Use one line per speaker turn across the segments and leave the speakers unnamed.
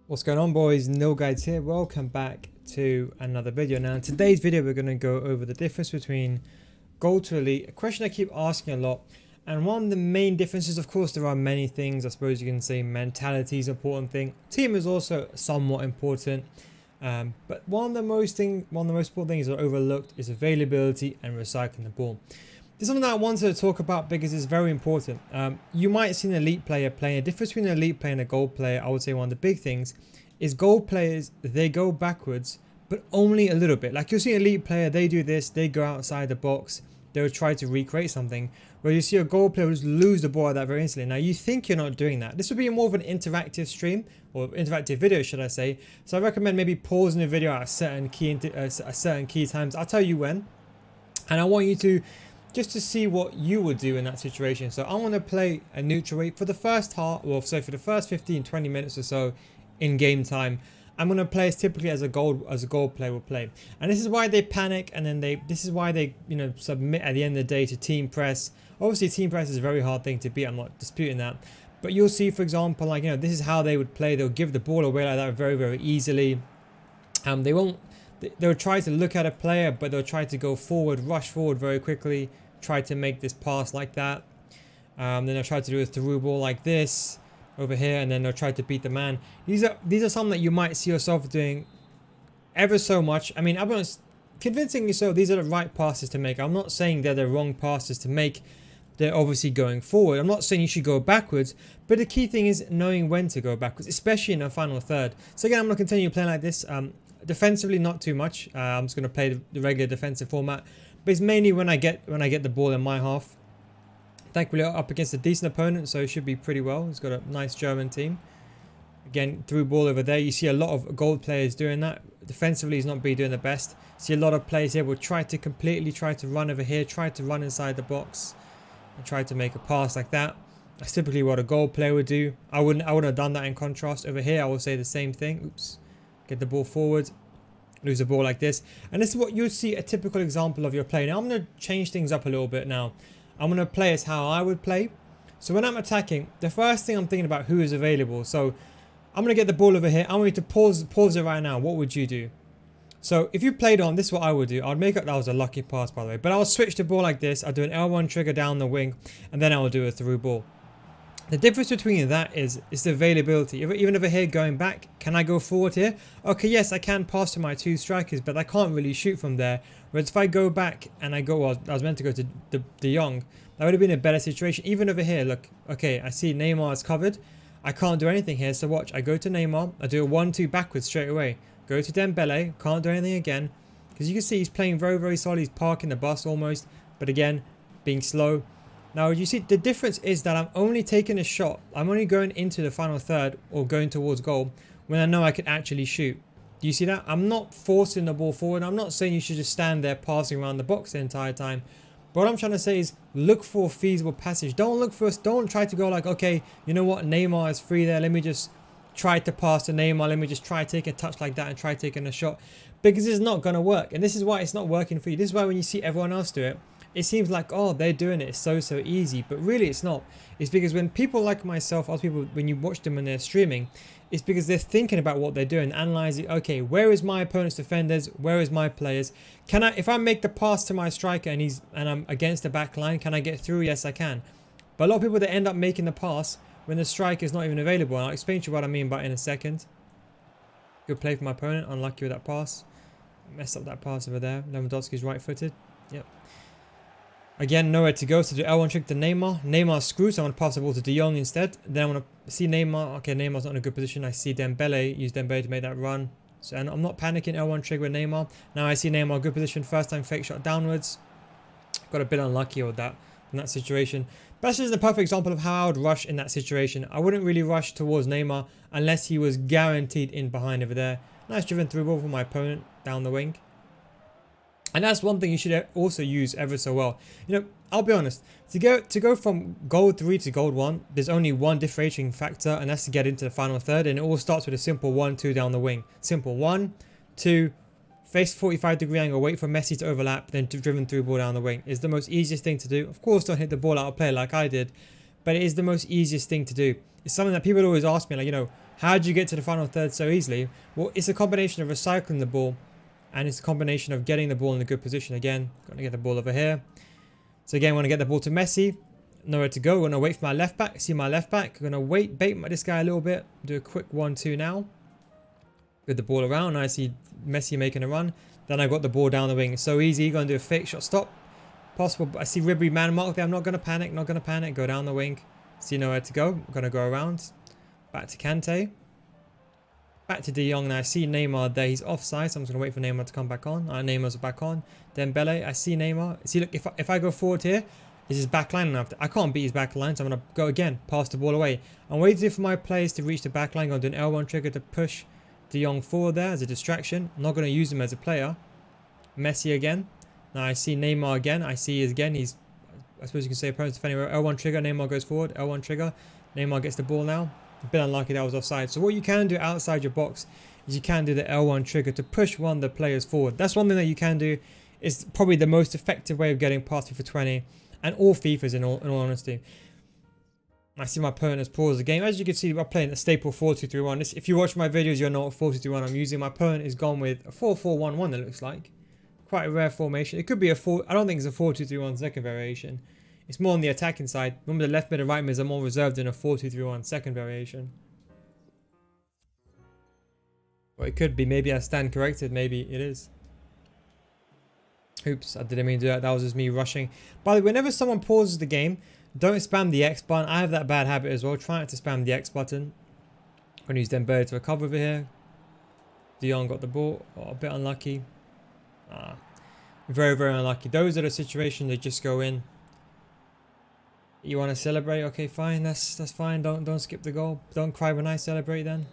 What's going on, boys? NealGuides here. Welcome back to another video. Now in today's video we're going to go over the difference between gold to elite, a question I keep asking a lot. And one of the main differences, of course there are many things. I suppose you can say mentality is an important thing, team is also somewhat important, but one of the most important things that are overlooked is availability and recycling the ball. This is something that I wanted to talk about because it's very important. You might see an elite player playing. A difference between an elite player and a gold player, I would say one of the big things is gold players, they go backwards, but only a little bit. Like you'll see an elite player, they do this, they go outside the box, they'll try to recreate something. Where you see a gold player just lose the ball at that very instantly. Now you think you're not doing that. This would be more of an interactive stream, or interactive video should I say. So I recommend maybe pausing the video at certain key times. I'll tell you when. And I want you to just to see what you would do in that situation. So I want to play a neutral rate for the first half, well, so for the first 15-20 minutes or so in game time. I'm going to play as typically as a gold player will play. And this is why they panic, and then this is why they submit at the end of the day to team press. Obviously team press is a very hard thing to beat, I'm not disputing that. But you'll see, for example, like this is how they would play. They'll give the ball away like that very, very easily. They'll try to look at a player, but they'll try to go forward, rush forward very quickly, try to make this pass like that. Then they'll try to do a through ball like this over here, and then they'll try to beat the man. These are some that you might see yourself doing ever so much. I mean, I'm honest, convincing yourself these are the right passes to make. I'm not saying they're the wrong passes to make. They're obviously going forward. I'm not saying you should go backwards, but the key thing is knowing when to go backwards, especially in the final third. So again, I'm going to continue playing like this. Defensively, not too much. I'm just going to play the regular defensive format, but it's mainly when I get the ball in my half. Thankfully, up against a decent opponent, so it should be pretty well. He's got a nice German team. Again, through ball over there. You see a lot of gold players doing that. Defensively, he's not doing the best. See a lot of players here will try to run over here, try to run inside the box, and try to make a pass like that. That's typically what a gold player would do. I wouldn't have done that in contrast. Over here, I will say the same thing. Oops. Get the ball forward, lose the ball like this. And this is what you'd see a typical example of your play. Now I'm going to change things up a little bit now. I'm going to play as how I would play. So when I'm attacking, the first thing I'm thinking about who is available. So I'm going to get the ball over here. I want you to pause it right now. What would you do? So if you played on, this is what I would do. I'd make up, that was a lucky pass by the way. But I'll switch the ball like this. I'll do an L1 trigger down the wing. And then I'll do a through ball. The difference between that is the availability. Even over here going back, can I go forward here? Okay, yes, I can pass to my two strikers, but I can't really shoot from there. Whereas if I go back and I was meant to go to De Jong, that would have been a better situation. Even over here, look, okay, I see Neymar is covered. I can't do anything here, so watch. I go to Neymar, I do a 1-2 backwards straight away. Go to Dembele, can't do anything again. Because you can see he's playing very, very solid. He's parking the bus almost, but again, being slow. Now you see the difference is that I'm only taking a shot. I'm only going into the final third or going towards goal when I know I can actually shoot. Do you see that? I'm not forcing the ball forward. I'm not saying you should just stand there passing around the box the entire time. But what I'm trying to say is look for a feasible passage. Don't try to go like, okay, you know what? Neymar is free there. Let me just try to pass to Neymar. Let me just try taking a touch like that and try taking a shot. Because it's not going to work. And this is why it's not working for you. This is why when you see everyone else do it, it seems like, oh, they're doing it, it's so easy, but really it's not. It's because when people like myself, other people, when you watch them when they're streaming, it's because they're thinking about what they're doing, analyzing, okay, where is my opponent's defenders, where is my players, if I make the pass to my striker and I'm against the back line, can I get through? Yes, I can. But a lot of people that end up making the pass when the striker is not even available, and I'll explain to you what I mean by in a second. Good play from my opponent, unlucky with that pass, messed up that pass over there. Lewandowski's right footed. Yep. Again, nowhere to go, so do L1 trick to Neymar. Neymar screws, so I want to pass the ball to De Jong instead. Then I want to see Neymar. Okay, Neymar's not in a good position. I see Dembele, use Dembele to make that run. So and I'm not panicking, L1 trigger with Neymar. Now I see Neymar, good position, first time fake shot downwards. Got a bit unlucky with that in that situation. But that's just a perfect example of how I would rush in that situation. I wouldn't really rush towards Neymar unless he was guaranteed in behind over there. Nice driven through ball from my opponent down the wing. And that's one thing you should also use ever so well. You know, I'll be honest, to go from gold 3 to gold 1, there's only one differentiating factor, and that's to get into the final third. And it all starts with a simple 1-2 down the wing. Simple 1, 2, face 45-degree angle, wait for Messi to overlap, then driven through ball down the wing. Is the most easiest thing to do. Of course, don't hit the ball out of play like I did, but it is the most easiest thing to do. It's something that people always ask me, like, you know, How do you get to the final third so easily? Well, it's a combination of recycling the ball, and it's a combination of getting the ball in a good position. Again, going to get the ball over here. So again, want to get the ball to Messi. Nowhere to go. We're going to wait for my left back. See my left back. We're going to bait this guy a little bit. Do a quick 1-2 now. Get the ball around. I see Messi making a run. Then I got the ball down the wing. It's so easy. Going to do a fake shot stop. Possible. I see Ribery man mark there. I'm not going to panic. Not going to panic. Go down the wing. See nowhere to go. I'm going to go around. Back to Kante. Back to De Jong. Now I see Neymar there. He's offside. So I'm just going to wait for Neymar to come back on. Neymar's back on. Dembele. I see Neymar. See, look, if I go forward here, is his back line enough? I can't beat his back line, so I'm going to go again. Pass the ball away. I'm waiting for my players to reach the back line. I'm going to do an L1 trigger to push De Jong forward there as a distraction. I'm not going to use him as a player. Messi again. Now I see Neymar again. I see again. I suppose you can say opponent's defending. L1 trigger. Neymar goes forward. L1 trigger. Neymar gets the ball now. A bit unlucky that was offside. So what you can do outside your box is you can do the L1 trigger to push one of the players forward. That's one thing that you can do. It's probably the most effective way of getting past FIFA 20 and all FIFAs in all honesty. I see my opponent has paused the game. As you can see, I'm playing a staple 4-2-3-1. If you watch my videos, you'll know what 4-2-3-1 I'm using. My opponent is gone with a 4-4-1-1 it looks like. Quite a rare formation. It could be a 4... I don't think it's a 4-2-3-1 second variation. It's more on the attacking side. Remember the left mid and right mids are more reserved in a 4-2-3-1 second variation. Well, it could be. Maybe I stand corrected. Maybe it is. Oops, I didn't mean to do that. That was just me rushing. By the way, whenever someone pauses the game, don't spam the X button. I have that bad habit as well. Try not to spam the X button. I'm going to use Dembele to recover over here. De Jong got the ball. Oh, a bit unlucky. Very, very unlucky. Those are the situations that just go in. You want to celebrate? Okay, fine. That's fine. Don't skip the goal. Don't cry when I celebrate then.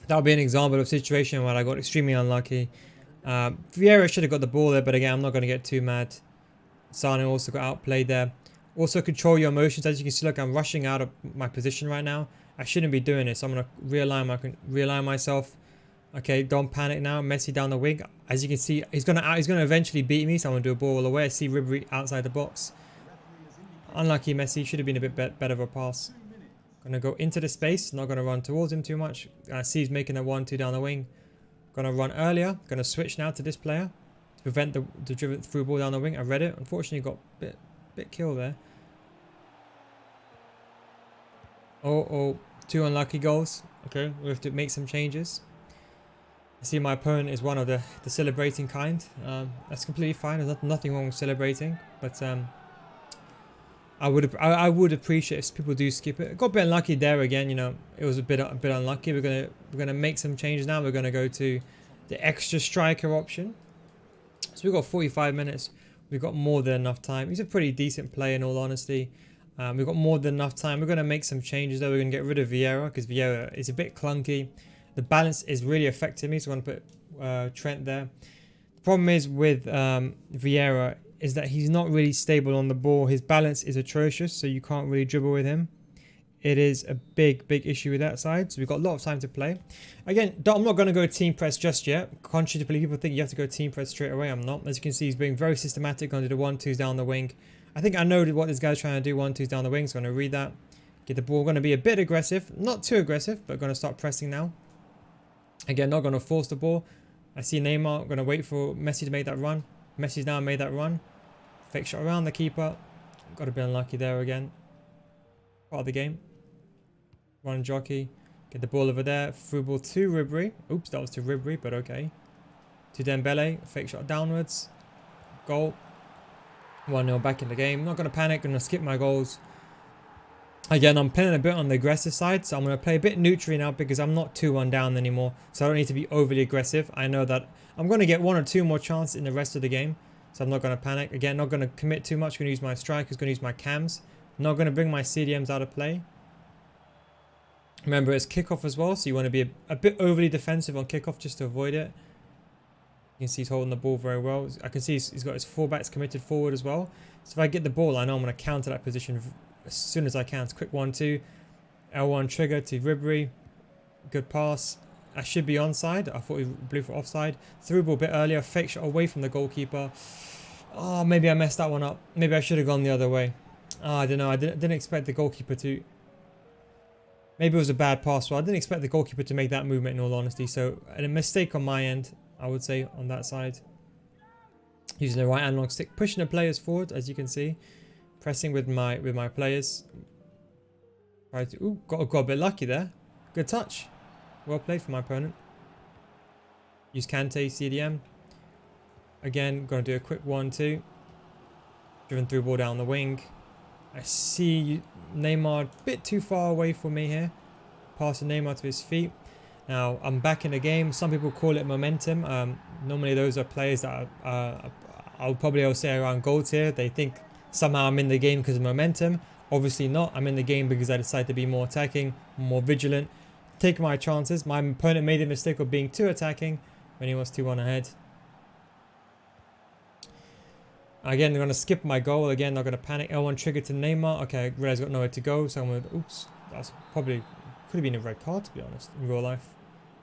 That'll be an example of a situation where I got extremely unlucky. Vieira should have got the ball there, but again, I'm not going to get too mad. Sane also got outplayed there. Also control your emotions. As you can see, look, I'm rushing out of my position right now. I shouldn't be doing this. So I'm going to realign myself. Okay, don't panic now. Messi down the wing. As you can see, he's gonna eventually beat me. So I'm gonna do a ball away. I see Ribery outside the box. Unlucky Messi. Should have been a bit better of a pass. Gonna go into the space. Not gonna run towards him too much. I see he's making a 1-2 down the wing. Gonna run earlier. Gonna switch now to this player to prevent the driven through ball down the wing. I read it. Unfortunately, got a bit kill there. Oh, 2 unlucky goals. Okay, we have to make some changes. I see my opponent is one of the celebrating kind. That's completely fine. There's nothing wrong with celebrating, but I would appreciate if people do skip it. Got a bit unlucky there again. You know, it was a bit unlucky. We're gonna make some changes now. We're gonna go to the extra striker option. So we've got 45 minutes. We've got more than enough time. He's a pretty decent player in all honesty. We've got more than enough time. We're gonna make some changes though. We're gonna get rid of Vieira because Vieira is a bit clunky. The balance is really affecting me, so I'm going to put Trent there. The problem is with Vieira is that he's not really stable on the ball. His balance is atrocious, so you can't really dribble with him. It is a big issue with that side, so we've got a lot of time to play. Again, I'm not going to go team press just yet. Contrary to people think you have to go team press straight away, I'm not. As you can see, he's being very systematic on the 1-2s down the wing. I think I know what this guy's trying to do, 1-2s down the wing, so I'm going to read that. Get the ball, going to be a bit aggressive. Not too aggressive, but going to start pressing now. Again, not going to force the ball. I see Neymar. Going to wait for Messi to make that run. Messi's now made that run. Fake shot around the keeper. Got a bit unlucky there again. Part of the game. Run jockey. Get the ball over there. Through ball to Ribery. Oops, that was to Ribery, but okay. To Dembele. Fake shot downwards. Goal. 1-0 back in the game. Not going to panic. Going to skip my goals. Again, I'm playing a bit on the aggressive side, so I'm going to play a bit neutral now because I'm not 2-1 down anymore, so I don't need to be overly aggressive. I know that I'm going to get 1 or 2 more chances in the rest of the game, so I'm not going to panic. Again, not going to commit too much. Going to use my strikers, going to use my cams. Not going to bring my CDMs out of play. Remember, it's kickoff as well, so you want to be a bit overly defensive on kickoff just to avoid it. You can see he's holding the ball very well. I can see he's got his fullbacks committed forward as well. So if I get the ball, I know I'm going to counter that position as soon as I can. It's quick 1-2. L1 trigger to Ribery. Good pass. I should be onside. I thought he blew for offside. Through ball a bit earlier. Fake shot away from the goalkeeper. Oh, maybe I messed that one up. Maybe I should have gone the other way. Oh, I don't know. I didn't expect the goalkeeper to... Maybe it was a bad pass. Well, I didn't expect the goalkeeper to make that movement, in all honesty. So a mistake on my end, I would say, on that side. Using the right analog stick, pushing the players forward, as you can see, pressing with my players. Right, ooh, got a bit lucky there. Good touch. Well played for my opponent. Use Kante, CDM. Again, going to do a quick 1-2. Driven through ball down the wing. I see Neymar a bit too far away for me here. Passing Neymar to his feet. Now, I'm back in the game. Some people call it momentum. Normally, those are players that I'll probably say around goal tier. They think somehow I'm in the game because of momentum. Obviously not. I'm in the game because I decided to be more attacking, more vigilant, take my chances. My opponent made the mistake of being too attacking when he was 2-1 ahead. Again, they're going to skip my goal. Again, not going to panic. L1 trigger to Neymar. Okay, I realized I got nowhere to go. So I'm going to... Oops. That's probably... Could have been a red card, to be honest, in real life.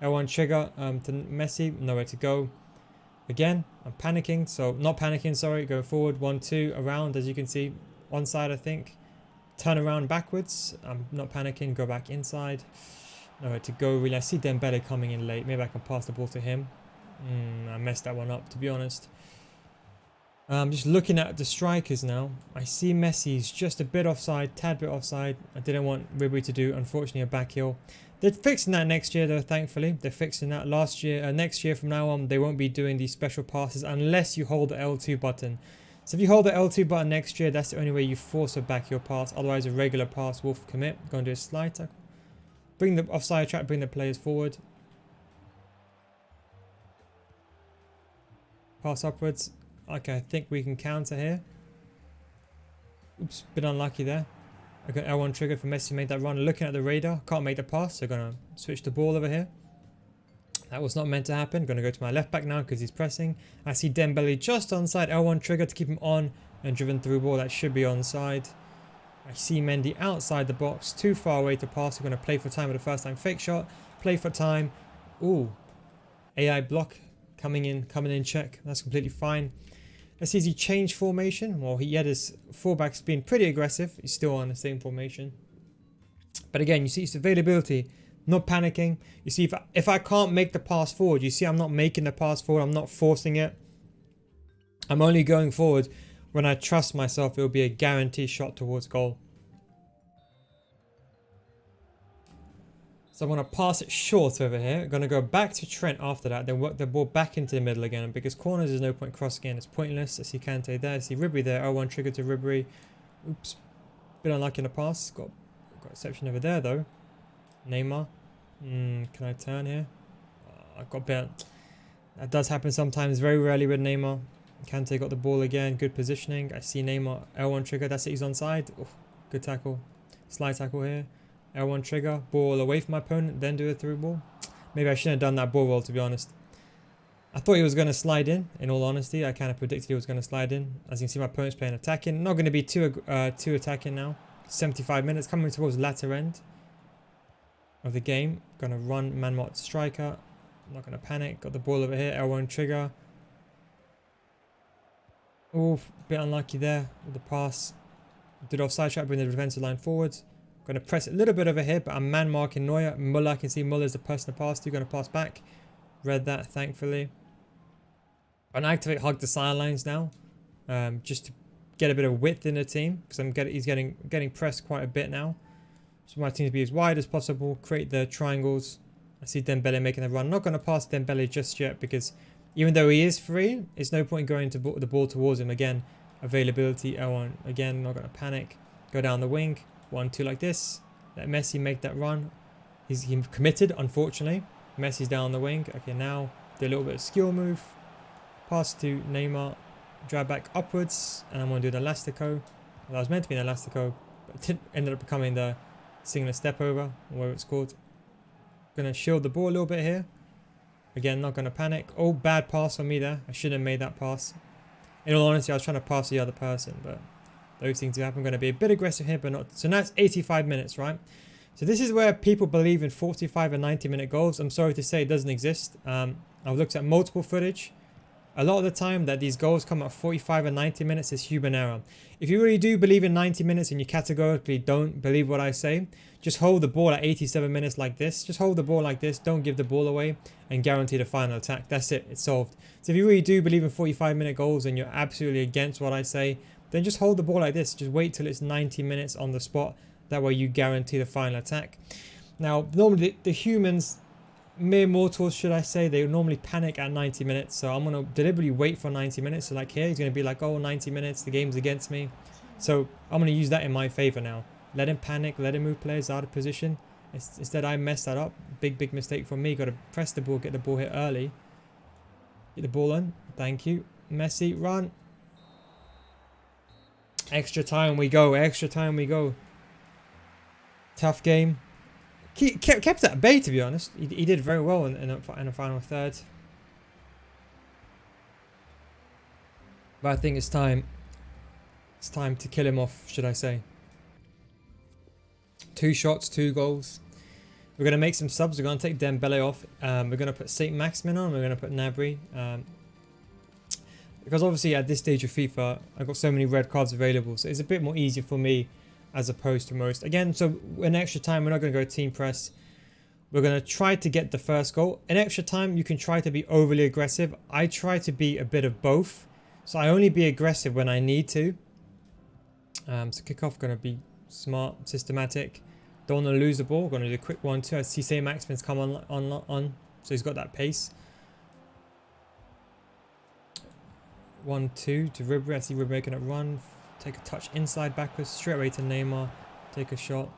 L1 trigger to Messi. Nowhere to go. Again, I'm panicking. So, not panicking, sorry. Go forward. 1-2. Around, as you can see. Onside, I think. Turn around backwards. I'm not panicking. Go back inside. Nowhere to go, really. I see Dembele coming in late. Maybe I can pass the ball to him. I messed that one up, to be honest. I'm just looking at the strikers now. I see Messi's just a bit offside, tad bit offside. I didn't want Ribery to do, unfortunately, a back heel. They're fixing that next year, though, thankfully. They're fixing that next year from now on. They won't be doing these special passes unless you hold the L2 button. So if you hold the L2 button next year, that's the only way you force a back heel pass. Otherwise, a regular pass will commit. Go and do a slide tackle. Bring the offside track, bring the players forward. Pass upwards. Okay, I think we can counter here. Oops, bit unlucky there. I got L1 trigger for Messi to make that run. Looking at the radar, can't make the pass, so gonna switch the ball over here. That was not meant to happen. Gonna go to my left back now because he's pressing. I see Dembele just onside. L1 trigger to keep him on and driven through ball. That should be onside. I see Mendy outside the box, too far away to pass. We're gonna play for time with the first time fake shot. Play for time. Ooh, AI block coming in check. That's completely fine. Let's see, he changed formation. Well, he had his fullbacks being pretty aggressive. He's still on the same formation. But again, you see his availability, not panicking. You see, if I can't make the pass forward, you see I'm not making the pass forward. I'm not forcing it. I'm only going forward when I trust myself. It will be a guaranteed shot towards goal. So I'm going to pass it short over here. I'm going to go back to Trent after that. Then work the ball back into the middle again. Because corners, there's no point crossing in. It's pointless. I see Kante there. I see Ribery there. L1 trigger to Ribery. Oops. Bit unlucky in the pass. Got exception over there though. Neymar. Can I turn here? I got bit. That does happen sometimes. Very rarely with Neymar. Kante got the ball again. Good positioning. I see Neymar. L1 trigger. That's it. He's onside. Oh, good tackle. Slide tackle here. L1 trigger, ball away from my opponent, then do a through ball. Maybe I shouldn't have done that ball roll, to be honest. I thought he was going to slide in all honesty. I kind of predicted he was going to slide in. As you can see, my opponent's playing attacking. Not going to be too attacking now. 75 minutes, coming towards the latter end of the game. Going to run man-mark striker. Not going to panic. Got the ball over here, L1 trigger. Oof, bit unlucky there with the pass. Did offside trap, bring the defensive line forwards. Going to press a little bit over here, but I'm man marking Neuer. Muller, I can see Muller's the person to pass to. Going to pass back. Read that, thankfully. I'm going to activate hug the sidelines now, just to get a bit of width in the team, because he's getting pressed quite a bit now. So my team to be as wide as possible. Create the triangles. I see Dembele making a run. Not going to pass Dembele just yet, because even though he is free, it's no point going to the ball towards him again. Availability L1 again. Not going to panic. Go down the wing. 1-2 like this. Let Messi make that run. He's committed, unfortunately. Messi's down the wing. Okay, now do a little bit of skill move. Pass to Neymar. Drag back upwards. And I'm going to do the elastico. Well, I was meant to be an elastico, but it ended up becoming the singular step over, whatever it's called. Going to shield the ball a little bit here. Again, not going to panic. Oh, bad pass on me there. I shouldn't have made that pass. In all honesty, I was trying to pass the other person, but those things do happen. I'm going to be a bit aggressive here, but not. So now it's 85 minutes, right? So this is where people believe in 45 and 90-minute goals. I'm sorry to say it doesn't exist. I've looked at multiple footage. A lot of the time that these goals come at 45 and 90 minutes is human error. If you really do believe in 90 minutes and you categorically don't believe what I say, just hold the ball at 87 minutes like this. Just hold the ball like this. Don't give the ball away and guarantee the final attack. That's it. It's solved. So if you really do believe in 45-minute goals and you're absolutely against what I say, then just hold the ball like this. Just wait till it's 90 minutes on the spot. That way you guarantee the final attack. Now, normally the humans, mere mortals should I say, they normally panic at 90 minutes. So I'm going to deliberately wait for 90 minutes. So like here, he's going to be like, oh, 90 minutes, the game's against me. So I'm going to use that in my favor now. Let him panic, let him move players out of position. Instead, I messed that up. Big mistake from me. Got to press the ball, get the ball hit early. Get the ball on. Thank you. Messi, run. Extra time we go. Extra time we go. Tough game. Kept it at bay, to be honest. He did very well in the final third. But I think it's time. It's time to kill him off, should I say. 2 shots, 2 goals. We're going to make some subs. We're going to take Dembele off. We're going to put St. Maximin on. We're going to put Gnabry. Because obviously at this stage of FIFA, I've got so many red cards available. So it's a bit more easier for me as opposed to most. Again, so in extra time, we're not going to go team press. We're going to try to get the first goal. In extra time, you can try to be overly aggressive. I try to be a bit of both. So I only be aggressive when I need to. So kickoff going to be smart, systematic. Don't want to lose the ball. Going to do a quick 1-2. I see St. Maximin's come on. So he's got that pace. 1-2 to Ribery. I see Ribery making it run. Take a touch inside backwards. Straight away to Neymar. Take a shot.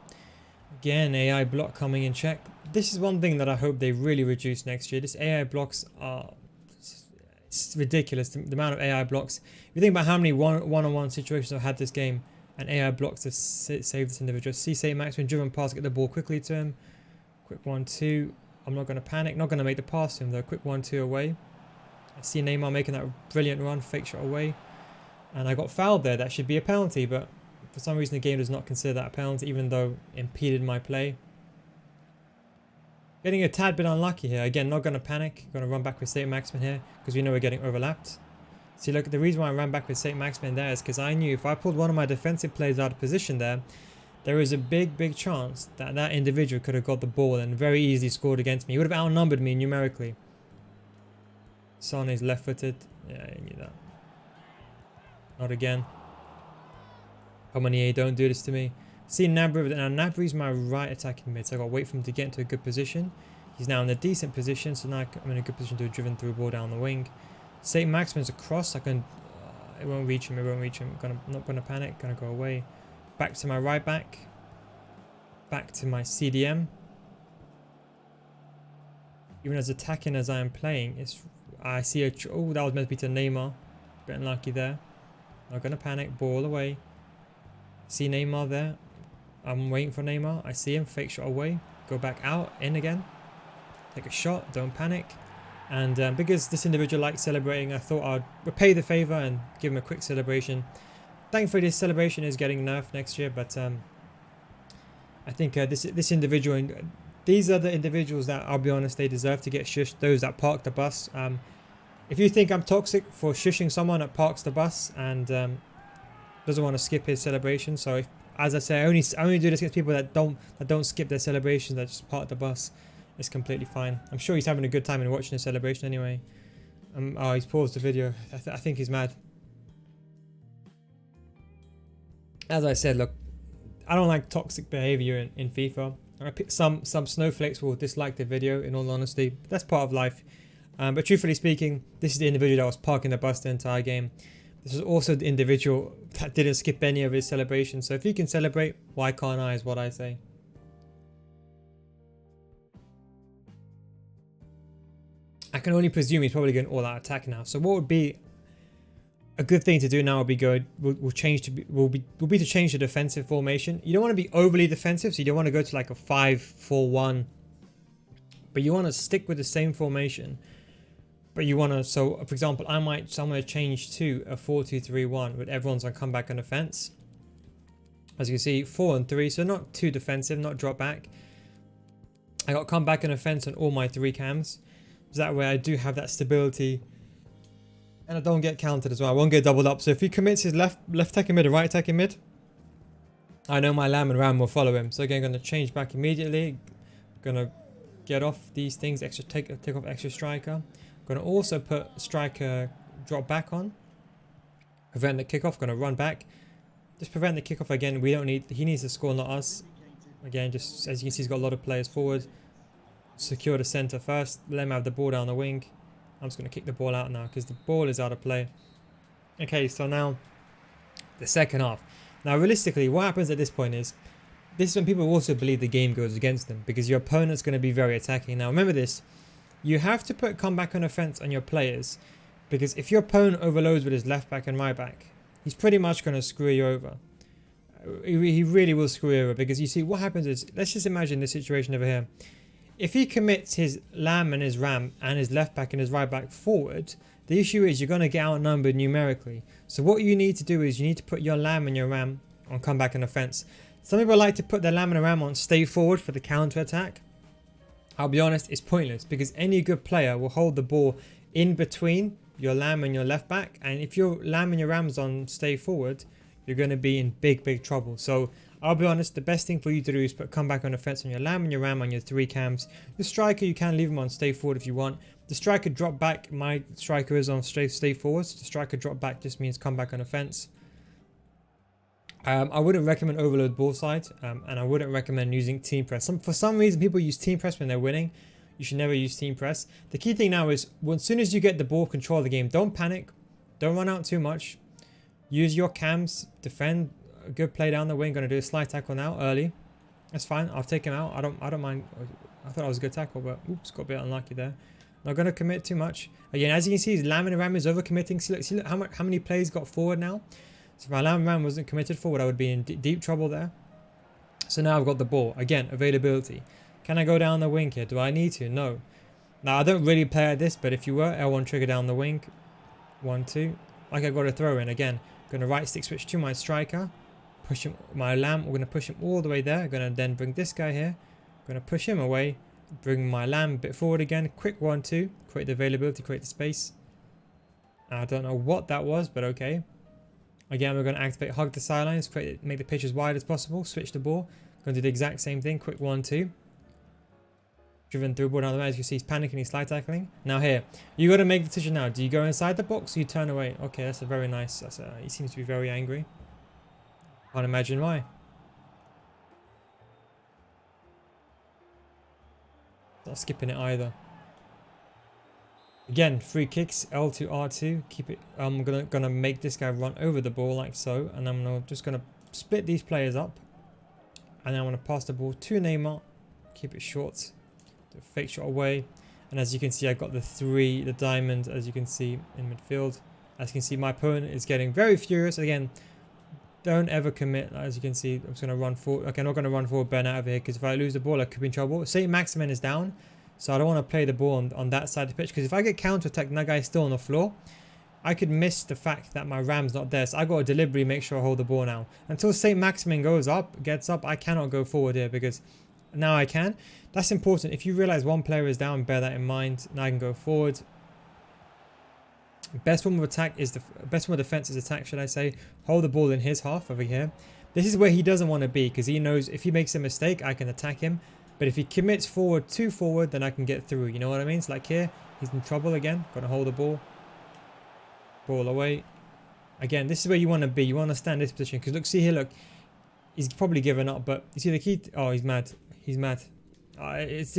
Again, AI block coming in check. This is one thing that I hope they really reduce next year. This AI blocks are... It's ridiculous. The amount of AI blocks. If you think about how many one-on-one situations I've had this game, and AI blocks have saved this individual. See St. Maximin driven pass, get the ball quickly to him. Quick 1-2. I'm not going to panic. Not going to make the pass to him though. Quick 1-2 away. I see Neymar making that brilliant run. Fake shot away. And I got fouled there. That should be a penalty. But for some reason the game does not consider that a penalty, even though it impeded my play. Getting a tad bit unlucky here. Again, not going to panic. Going to run back with St. Maximin here because we know we're getting overlapped. See, look, the reason why I ran back with St. Maximin there is because I knew if I pulled one of my defensive players out of position there is a big chance that that individual could have got the ball and very easily scored against me. He would have outnumbered me numerically. Sane's left-footed. Yeah, I knew that. Not again. Come on, EA, don't do this to me. See Gnabry. Now Gnabry's my right attacking mid, so I got to wait for him to get into a good position. He's now in a decent position, so now I'm in a good position to do a driven through ball down the wing. St. Maximin's across. I can. It won't reach him. It won't reach him. Not gonna panic. Gonna go away. Back to my right back. Back to my CDM. Even as attacking as I am playing, I see a. Oh, that was meant to be to Neymar. Bit unlucky there. Not gonna panic. Ball away. See Neymar there. I'm waiting for Neymar. I see him. Fake shot away. Go back out. In again. Take a shot. Don't panic. And because this individual likes celebrating, I thought I'd repay the favor and give him a quick celebration. Thankfully, this celebration is getting nerfed next year, but I think this individual, and these are the individuals that, I'll be honest, they deserve to get shushed. Those that park the bus. If you think I'm toxic for shushing someone that parks the bus and doesn't want to skip his celebration, so as I say, I only do this against people that don't skip their celebrations, that just park the bus. It's completely fine. I'm sure he's having a good time in watching the celebration anyway. Oh, he's paused the video. I think he's mad. As I said, look, I don't like toxic behavior in FIFA. Some snowflakes will dislike the video, in all honesty. But that's part of life. But truthfully speaking, this is the individual that was parking the bus the entire game. This is also the individual that didn't skip any of his celebrations. So if he can celebrate, why can't I, is what I say. I can only presume he's probably going all out attack now. So what would be a good thing to do now would be will be to change the defensive formation. You don't want to be overly defensive, so you don't want to go to like a 5-4-1, but you want to stick with the same formation. But you want to, so for example, I'm going to change to a 4-2-3-1 with everyone's on comeback and offense. As you can see, 4 and 3, so not too defensive, not drop back. I got comeback and offense on all my 3 cams. So that way I do have that stability And I don't get countered as well. I won't get doubled up. So if he commits his left attacking mid or right attacking mid, I know my lamb and ram will follow him. So again, I'm going to change back immediately. Going to get off these things, take off extra striker. I'm going to also put striker drop back on. Prevent the kickoff. Going to run back. Just prevent the kickoff again. He needs to score, not us. Again, just as you can see, he's got a lot of players forward. Secure the center first. Let him have the ball down the wing. I'm just going to kick the ball out now because the ball is out of play. Okay, so now the second half. Now, realistically, what happens at this point is, this is when people also believe the game goes against them because your opponent's going to be very attacking. Now, remember this. You have to put comeback on offense on your players because if your opponent overloads with his left back and right back, he's pretty much going to screw you over. He really will screw you over because you see what happens is, let's just imagine this situation over here. If he commits his lamb and his ram and his left back and his right back forward, the issue is you're going to get outnumbered numerically. So what you need to do is you need to put your lamb and your ram on comeback and offense. Some people like to put their lamb and ram on stay forward for the counter attack. I'll be honest, it's pointless because any good player will hold the ball in between your lamb and your left back. And if your lamb and your ram's on stay forward, you're going to be in big trouble. So I'll be honest, the best thing for you to do is put comeback on offense on your lamb and your ram on your 3 cams. The striker, you can leave him on stay forward if you want. The striker drop back, my striker is on stay forward. So the striker drop back just means comeback on offense. I wouldn't recommend overload ball side, and I wouldn't recommend using team press. For some reason, people use team press when they're winning. You should never use team press. The key thing now is, as soon as you get the ball, control the game. Don't panic. Don't run out too much. Use your cams, defend. A good play down the wing. Going to do a slide tackle now early. That's fine. I'll take him out. I don't mind. I thought that was a good tackle, but oops, got a bit unlucky there. Not going to commit too much. Again, as you can see, his lamb and ram is over committing. See look how many plays got forward now. So if my lamb and ram wasn't committed forward, I would be in deep trouble there. So now I've got the ball. Again, availability. Can I go down the wing here? Do I need to? No. Now I don't really play at this, but if you were, L1 trigger down the wing. 1, 2. Like I got a throw in again. Going to right stick switch to my striker. Push him, my lamb. We're going to push him all the way there. Going to then bring this guy here. Going to push him away. Bring my lamb a bit forward again. Quick 1, 2. Create the availability, create the space. I don't know what that was, but okay. Again, we're going to activate hug the sidelines. Make the pitch as wide as possible. Switch the ball. Going to do the exact same thing. Quick 1, 2. Driven through ball down the way. As you can see, he's panicking. He's slide tackling. Now here, you got to make the decision now. Do you go inside the box or you turn away? Okay, that's a very nice. He seems to be very angry. Can't imagine why. Not skipping it either. Again, free kicks, L2, R2. Keep it. I'm gonna make this guy run over the ball like so, and I'm just gonna split these players up, and then I'm gonna pass the ball to Neymar. Keep it short. Do a fake shot away, and as you can see, I got the diamond. As you can see in midfield, as you can see, my opponent is getting very furious. Again, don't ever commit. As you can see, I'm just gonna run forward. Okay, I'm not gonna run forward, burn out of here, because if I lose the ball, I could be in trouble. Saint Maximin is down. So I don't want to play the ball on that side of the pitch, because if I get counter-attacked and that guy's still on the floor, I could miss the fact that my ram's not there. So I got to deliberately make sure I hold the ball now. Until Saint Maximin gets up, I cannot go forward here, because now I can. That's important. If you realize one player is down, bear that in mind. Now I can go forward. Best form of attack is best form of defense is attack, should I say. Hold the ball in his half over here. This is where he doesn't want to be, because he knows if he makes a mistake, I can attack him. But if he commits too forward, then I can get through. You know what I mean? It's like here, he's in trouble again. Got to hold the ball. Ball away. Again, this is where you want to be. You want to stand this position. Because look, see here, look. He's probably given up. But you see the key. Oh, he's mad. He's mad. He's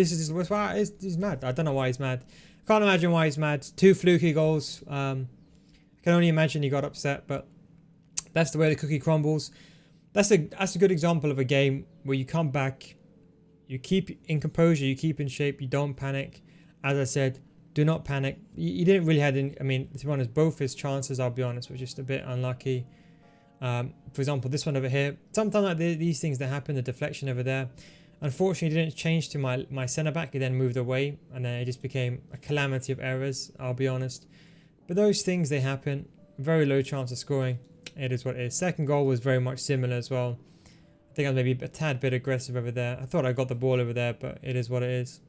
mad. I don't know why he's mad. Can't imagine why he's mad. 2 fluky goals. I can only imagine he got upset. But that's the way the cookie crumbles. That's a good example of a game where you come back. You keep in composure, you keep in shape, you don't panic. As I said, do not panic. You didn't really have any, I mean, to be honest, both his chances, I'll be honest, were just a bit unlucky. For example, this one over here. Sometimes like these things that happen, the deflection over there. Unfortunately, it didn't change to my centre-back. It then moved away, and then it just became a calamity of errors, I'll be honest. But those things, they happen. Very low chance of scoring. It is what it is. Second goal was very much similar as well. I think I was maybe a tad bit aggressive over there. I thought I got the ball over there, but it is what it is.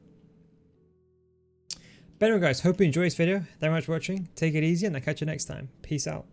But anyway guys, hope you enjoyed this video. Thank you very much for watching. Take it easy and I'll catch you next time. Peace out.